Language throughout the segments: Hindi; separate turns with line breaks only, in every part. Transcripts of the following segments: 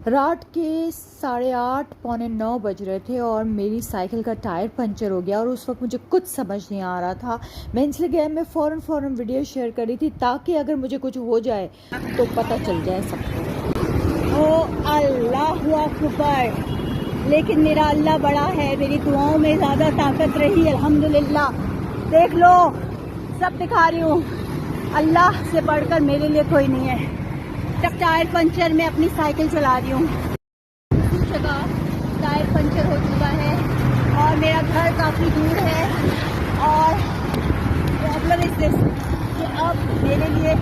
रात के 8:30 पौने 9 बज रहे थे और मेरी साइकिल का टायर पंचर हो गया और उस वक्त मुझे कुछ समझ नहीं आ रहा था। मैं इंस्टाग्राम में फ़ौरन वीडियो शेयर करी थी ताकि अगर मुझे कुछ हो जाए तो पता चल जाए सबको।
ओ अल्लाहु अकबर। लेकिन मेरा अल्लाह बड़ा है, मेरी दुआओं में ज़्यादा ताकत रही अल्हम्दुलिल्लाह। देख लो, सब दिखा रही हूँ, अल्लाह से बढ़कर मेरे लिए कोई नहीं है। तब टायर पंचर में अपनी साइकिल चला रही हूँ, दूसरी जगह टायर पंचर हो चुका है और मेरा घर काफ़ी दूर है। और प्रॉब्लम इस दिस कि अब मेरे लिए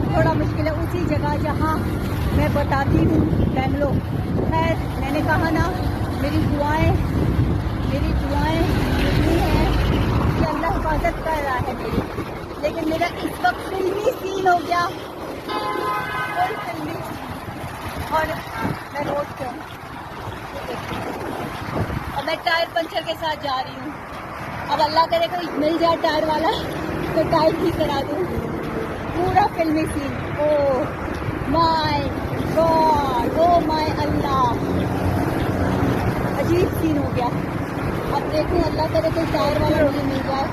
थोड़ा मुश्किल है उसी जगह जहाँ मैं बताती हूँ, बेंगलोर। खैर, मैंने कहा ना, मेरी दुआएं इतनी हैं कि अल्लाह हिफाजत कर रहा है मेरी। लेकिन मेरा इस वक्त फिल्मी सीन हो गया, फुल फिल्मी। और मैं रोड पे हूँ और मैं टायर पंचर के साथ जा रही हूँ। अब अल्लाह करे कोई मिल जाए टायर वाला तो टायर ठीक करा दूँ। पूरा फिल्मी scene. Oh my god, o my अल्लाह, अजीब सीन हो गया। अब देखूं, अल्लाह करे कोई टायर वाला मुझे मिल जाए।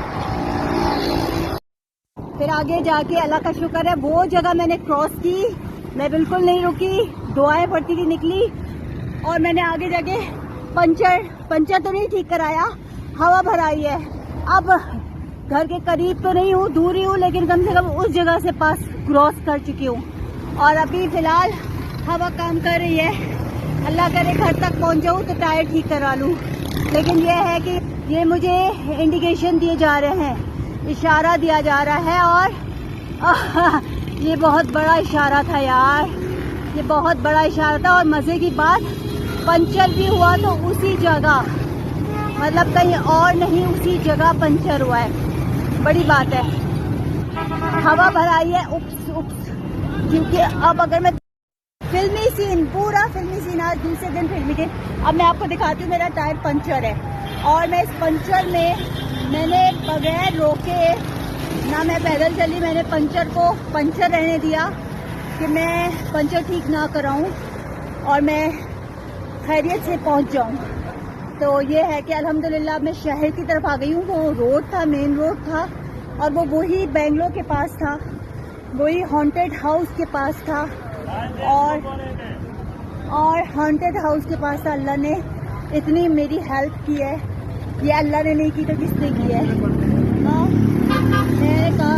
फिर आगे जाके अल्लाह का शुक्र है वो जगह मैंने क्रॉस की, मैं बिल्कुल नहीं रुकी, दुआएं पड़ती हुई निकली और मैंने आगे जाके पंचर तो नहीं ठीक कराया, हवा भराई है। अब घर के करीब तो नहीं हूँ, दूर ही हूँ, लेकिन कम से कम उस जगह से पास क्रॉस कर चुकी हूँ और अभी फिलहाल हवा काम कर रही है। अल्लाह करे घर तक पहुँच जाऊँ तो टायर ठीक करा लूँ। लेकिन ये है कि ये मुझे इंडिकेशन दिए जा रहे हैं, इशारा दिया जा रहा है और ये बहुत बड़ा इशारा था यार, ये बहुत बड़ा इशारा था। और मज़े की बात, पंचर भी हुआ तो उसी जगह, मतलब कहीं और नहीं, उसी जगह पंचर हुआ है। बड़ी बात है, हवा भराई है। उप्स, क्योंकि अब अगर मैं फिल्मी सीन, पूरा फिल्मी सीन, आज दूसरे दिन फिल्मी दिन। अब मैं आपको दिखाती हूँ, मेरा टायर पंचर है और मैं इस पंचर में मैंने बगैर रोके ना मैं पैदल चली, मैंने पंचर को पंचर रहने दिया कि मैं पंचर ठीक ना कराऊं और मैं खैरियत से पहुंच जाऊं। तो ये है कि अल्हम्दुलिल्लाह मैं शहर की तरफ आ गई हूँ। वो रोड था, मेन रोड था और वो वही बेंगलोर के पास था, वही हॉन्टेड हाउस के पास था और हॉन्टेड हाउस के पास था। अल्लाह ने इतनी मेरी हेल्प की है, ये अल्लाह ने नहीं की तो किसने की है। हाँ, मैंने कहा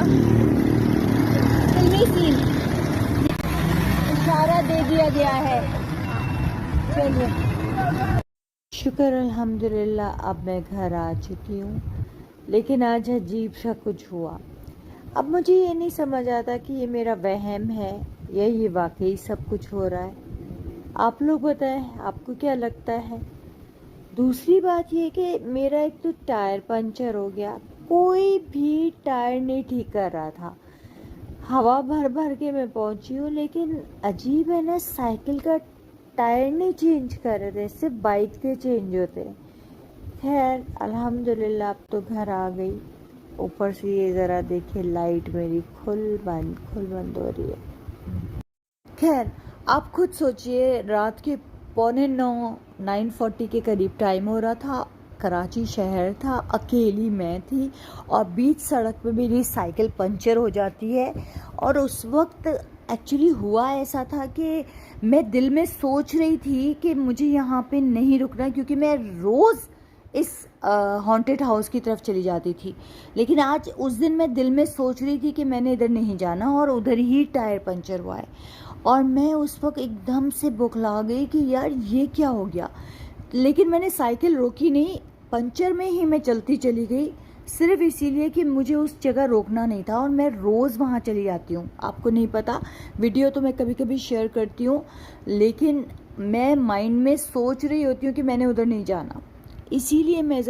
फिल्मी सीन, इशारा दे दिया गया है। चलिए,
शुक्र अल्हम्दुलिल्लाह अब मैं घर आ चुकी हूँ। लेकिन आज अजीब सा कुछ हुआ। अब मुझे ये नहीं समझ आता कि ये मेरा वहम है या ये वाकई सब कुछ हो रहा है। आप लोग बताएं, आपको क्या लगता है। दूसरी बात ये कि मेरा एक तो टायर पंचर हो गया, कोई भी टायर नहीं ठीक कर रहा था। हवा भर के मैं पहुंची हूँ, लेकिन अजीब है ना, साइकिल का टायर नहीं चेंज कर रहे थे, सिर्फ बाइक के चेंज होते। खैर अल्हम्दुलिल्लाह अब तो घर आ गई। ऊपर से ये ज़रा देखिए, लाइट मेरी खुल बंद हो रही है। खैर आप खुद सोचिए, रात के पौने 9:40 के करीब टाइम हो रहा था, कराची शहर था, अकेली मैं थी और बीच सड़क पे मेरी साइकिल पंचर हो जाती है। और उस वक्त एक्चुअली हुआ ऐसा था कि मैं दिल में सोच रही थी कि मुझे यहाँ पे नहीं रुकना, क्योंकि मैं रोज़ इस हॉन्टेड हाउस की तरफ चली जाती थी। लेकिन आज उस दिन मैं दिल में सोच रही थी कि मैंने इधर नहीं जाना और उधर ही टायर पंचर हुआ है। और मैं उस वक्त एकदम से बौखला गई कि यार ये क्या हो गया। लेकिन मैंने साइकिल रोकी नहीं, पंचर में ही मैं चलती चली गई, सिर्फ इसीलिए कि मुझे उस जगह रोकना नहीं था। और मैं रोज़ वहाँ चली जाती हूँ, आपको नहीं पता, वीडियो तो मैं कभी कभी शेयर करती हूँ, लेकिन मैं माइंड में सोच रही होती हूँ कि मैंने उधर नहीं जाना, इसीलिए मैं